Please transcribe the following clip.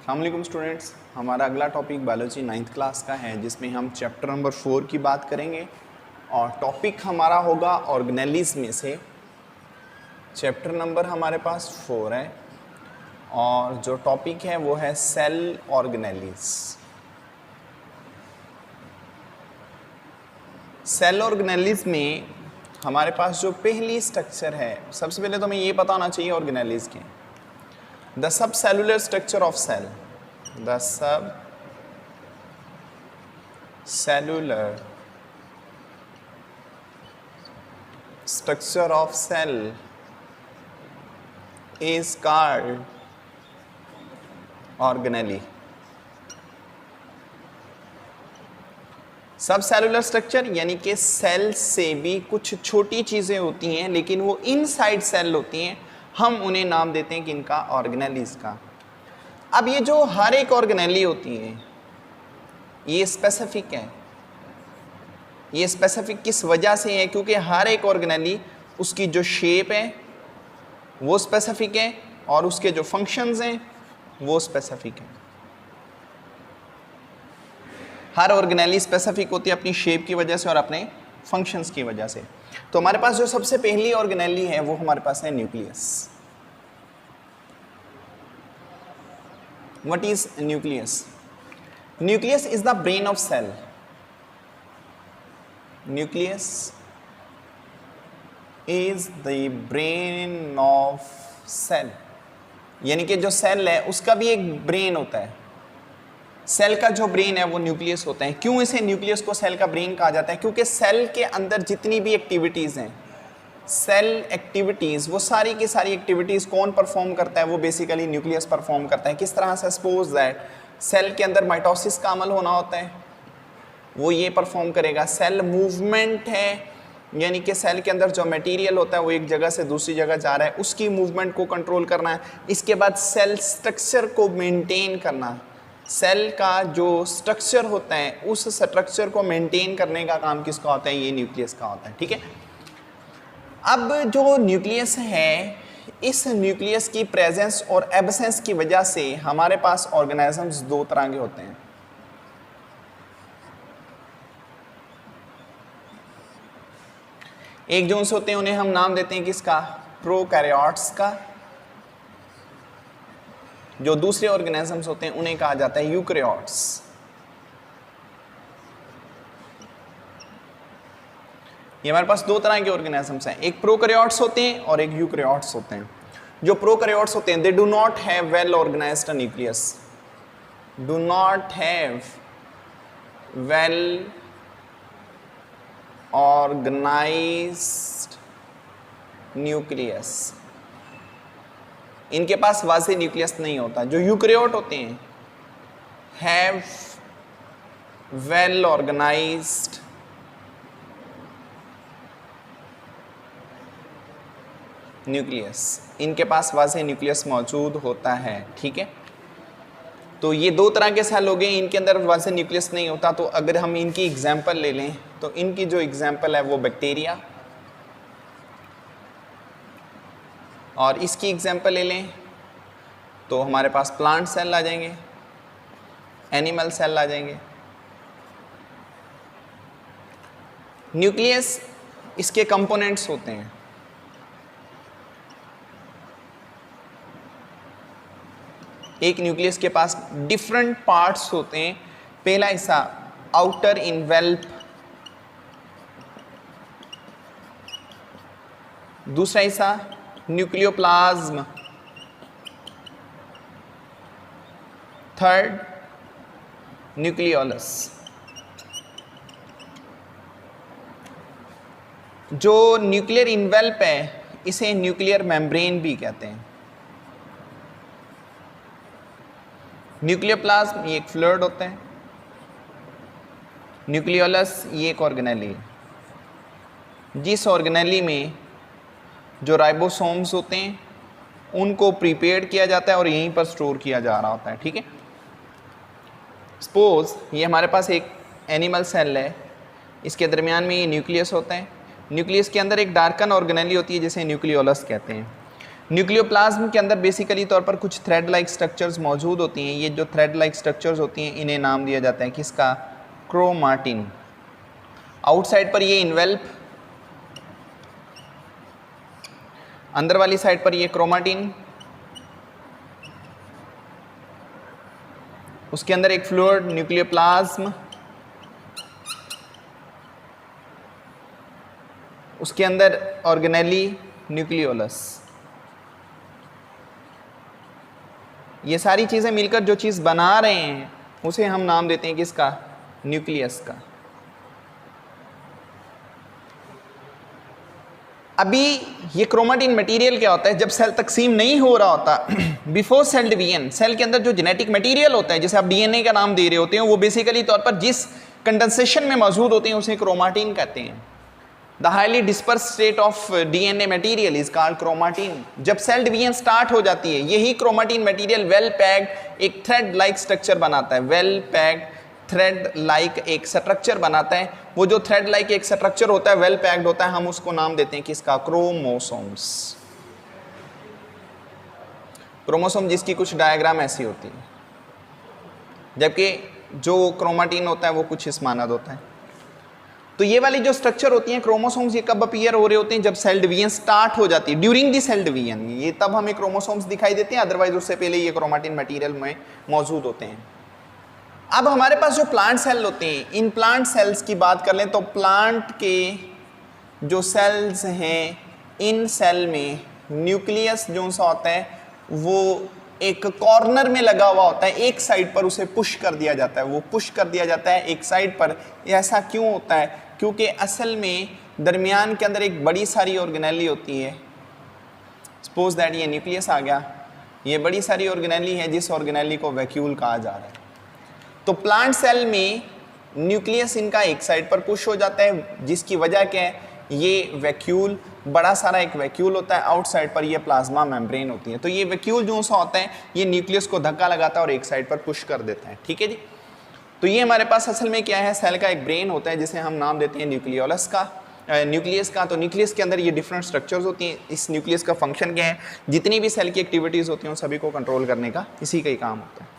अस्सलाम वालेकुम स्टूडेंट्स, हमारा अगला टॉपिक बायोलॉजी 9th क्लास का है जिसमें हम चैप्टर नंबर 4 की बात करेंगे और टॉपिक हमारा होगा ऑर्गेनेलिज में से। चैप्टर नंबर हमारे पास 4 है और जो टॉपिक है वो है सेल ऑर्गेनेलिज। सेल ऑर्गेनेलिज में हमारे पास जो पहली स्ट्रक्चर है, सबसे पहले तो हमें ये पता होना चाहिए ऑर्गेनेलिज के the subcellular structure of cell, the subcellular structure of cell is called organelle. सब सेलुलर स्ट्रक्चर यानी कि सेल से भी कुछ छोटी चीज़ें होती हैं लेकिन वो इनसाइड सेल होती हैं, हम उन्हें नाम देते हैं किनका? ऑर्गेनेलिज का। अब ये जो हर एक ऑर्गेनेली होती है ये स्पेसिफिक है। ये स्पेसिफिक किस वजह से है? क्योंकि हर एक ऑर्गेनेली उसकी जो शेप है वो स्पेसिफिक है और उसके जो फंक्शंस हैं वो स्पेसिफिक है। हर ऑर्गेनेली स्पेसिफिक होती है अपनी शेप की वजह से और अपने फंक्शंस की वजह से। तो हमारे पास जो सबसे पहली ऑर्गेनेली है वो हमारे पास है nucleus. What is nucleus? Nucleus is the brain of cell. Nucleus is the brain of cell, यानी कि जो सेल है उसका भी एक ब्रेन होता है। सेल का जो ब्रेन है वो न्यूक्लियस होता है। क्यों इसे न्यूक्लियस को सेल का ब्रेन कहा जाता है? क्योंकि सेल के अंदर जितनी भी एक्टिविटीज़ हैं, सेल एक्टिविटीज़, वो सारी की सारी एक्टिविटीज़ कौन परफॉर्म करता है? वो बेसिकली न्यूक्लियस परफॉर्म करता है। किस तरह से? सपोज दैट सेल के अंदर माइटोसिस का अमल होना होता है, वो ये परफॉर्म करेगा। सेल मूवमेंट है, यानी कि सेल के अंदर जो मटेरियल होता है वो एक जगह से दूसरी जगह जा रहा है, उसकी मूवमेंट को कंट्रोल करना है। इसके बाद सेल स्ट्रक्चर को मेंटेन करना। सेल का जो स्ट्रक्चर होता है उस स्ट्रक्चर को मेंटेन करने का काम किसका होता है? ये न्यूक्लियस का होता है। ठीक है। अब जो न्यूक्लियस है, इस न्यूक्लियस की प्रेजेंस और एब्सेंस की वजह से हमारे पास ऑर्गेनिजम्स दो तरह के होते हैं। एक जो होते हैं उन्हें हम नाम देते हैं किसका? प्रोकैरियोट्स का। जो दूसरे ऑर्गेनिजम्स होते हैं उन्हें कहा जाता है यूकैरियोट्स। ये हमारे पास दो तरह के ऑर्गेनिजम्स हैं, एक प्रोकैरियोट्स होते हैं और एक यूकैरियोट्स होते हैं। जो प्रोकैरियोट्स होते हैं they do not have well organised nucleus, do not have well organised nucleus. इनके पास वाज़े न्यूक्लियस नहीं होता। जो यूकैरियोट होते हैं हैव वेल ऑर्गेनाइज्ड न्यूक्लियस, इनके पास वाज़े न्यूक्लियस मौजूद होता है। ठीक है। तो ये दो तरह के सेल हो गए, इनके अंदर वाज़े न्यूक्लियस नहीं होता। तो अगर हम इनकी एग्जाम्पल ले लें तो इनकी जो एग्जाम्पल है वो बैक्टीरिया, और इसकी एग्जाम्पल ले लें तो हमारे पास प्लांट सेल आ जाएंगे, एनिमल सेल आ जाएंगे। न्यूक्लियस इसके कंपोनेंट्स होते हैं। एक न्यूक्लियस के पास डिफरेंट पार्ट्स होते हैं। पहला हिस्सा आउटर इनवेल्प, दूसरा हिस्सा न्यूक्लियोप्लाज्म, थर्ड न्यूक्लियोलस। जो न्यूक्लियर इनवेल्प है इसे न्यूक्लियर मेम्ब्रेन भी कहते हैं। न्यूक्लियोप्लाज्म ये एक फ्लूइड होता है, न्यूक्लियोलस ये एक ऑर्गेनेली है, जिस ऑर्गेनेली में जो राइबोसोम्स होते हैं उनको प्रिपेयर किया जाता है और यहीं पर स्टोर किया जा रहा होता है। ठीक है। सपोज ये हमारे पास एक एनिमल सेल है, इसके दरमियान में ये न्यूक्लियस होता है। न्यूक्लियस के अंदर एक डार्कन ऑर्गेनेली होती है जिसे न्यूक्लियोलस कहते हैं। न्यूक्लियोप्लाज्म के अंदर बेसिकली तौर पर कुछ थ्रेड लाइक स्ट्रक्चर्स मौजूद होती हैं। ये जो थ्रेड लाइक स्ट्रक्चर्स होती हैं इन्हें नाम दिया जाता है किसका? क्रोमाटिन। आउटसाइड पर ये इन्वेल्प, अंदर वाली साइड पर ये क्रोमाटिन, उसके अंदर एक फ्लूइड न्यूक्लियोप्लाज्म, उसके अंदर ऑर्गेनेली न्यूक्लियोलस। ये सारी चीजें मिलकर जो चीज बना रहे हैं उसे हम नाम देते हैं किसका? न्यूक्लियस का। अभी ये क्रोमाटिन मटेरियल क्या होता है? जब सेल तकसीम नहीं हो रहा होता, बिफोर सेल डिवीजन, सेल के अंदर जो जेनेटिक मटेरियल होता है, जैसे आप डीएनए का नाम दे रहे होते हैं, वो बेसिकली तौर पर जिस कंडेंसेशन में मौजूद होते हैं उसे क्रोमाटिन कहते हैं। The highly disperse state of DNA material is called chromatin. जब सेल डिवीजन स्टार्ट हो जाती है, यही क्रोमाटिन मटेरियल वेल पैक्ड एक थ्रेड लाइक स्ट्रक्चर बनाता है। वेल पैक्ड थ्रेड लाइक एक स्ट्रक्चर बनाता है। वो जो थ्रेड लाइक एक स्ट्रक्चर होता है, वेल पैक्ड होता है, हम उसको नाम देते हैं किसका? क्रोमोसोम्स। क्रोमोसोम जिसकी कुछ डायग्राम ऐसी होती है, जबकि जो क्रोमाटिन होता है वो कुछ इस मानद होता है। तो ये वाली जो स्ट्रक्चर होती है क्रोमोसोम्स, ये कब अपीयर हो रहे होते हैं? जब सेल डिवीजन स्टार्ट हो जाती है, ड्यूरिंग दी सेल डिवीजन, ये तब हमें क्रोमोसोम्स दिखाई देते हैं। अदरवाइज उससे पहले ये क्रोमाटिन मटेरियल में मौजूद होते हैं। अब हमारे पास जो प्लांट सेल होते हैं, इन प्लांट सेल्स की बात कर लें तो प्लांट के जो सेल्स हैं, इन सेल में न्यूक्लियस जो सा होता है वो एक कॉर्नर में लगा हुआ होता है। एक साइड पर उसे पुश कर दिया जाता है, वो पुश कर दिया जाता है एक साइड पर। ऐसा क्यों होता है? क्योंकि असल में दरमियान के अंदर एक बड़ी सारी ऑर्गेनेली होती है। सपोज दैट ये न्यूक्लियस आ गया, ये बड़ी सारी ऑर्गेनेली है जिस ऑर्गेनेली को वैक्यूल कहा जा रहा है। तो प्लांट सेल में न्यूक्लियस इनका एक साइड पर पुश हो जाता है, जिसकी वजह क्या है? ये वैक्यूल, बड़ा सारा एक वैक्यूल होता है, आउटसाइड पर ये प्लाज्मा मेम्ब्रेन होती है। तो ये वैक्यूल जो सा होता है ये न्यूक्लियस को धक्का लगाता है और एक साइड पर पुश कर देता है। ठीक है जी। तो ये हमारे पास असल में क्या है? सेल का एक ब्रेन होता है जिसे हम नाम देते हैं न्यूक्लियोलस का, न्यूक्लियस का। तो न्यूक्लियस के अंदर ये डिफरेंट स्ट्रक्चर्स होती हैं। इस न्यूक्लियस का फंक्शन क्या है? जितनी भी सेल की एक्टिविटीज़ होती हैं उन सभी को कंट्रोल करने का इसी का ही काम होता है।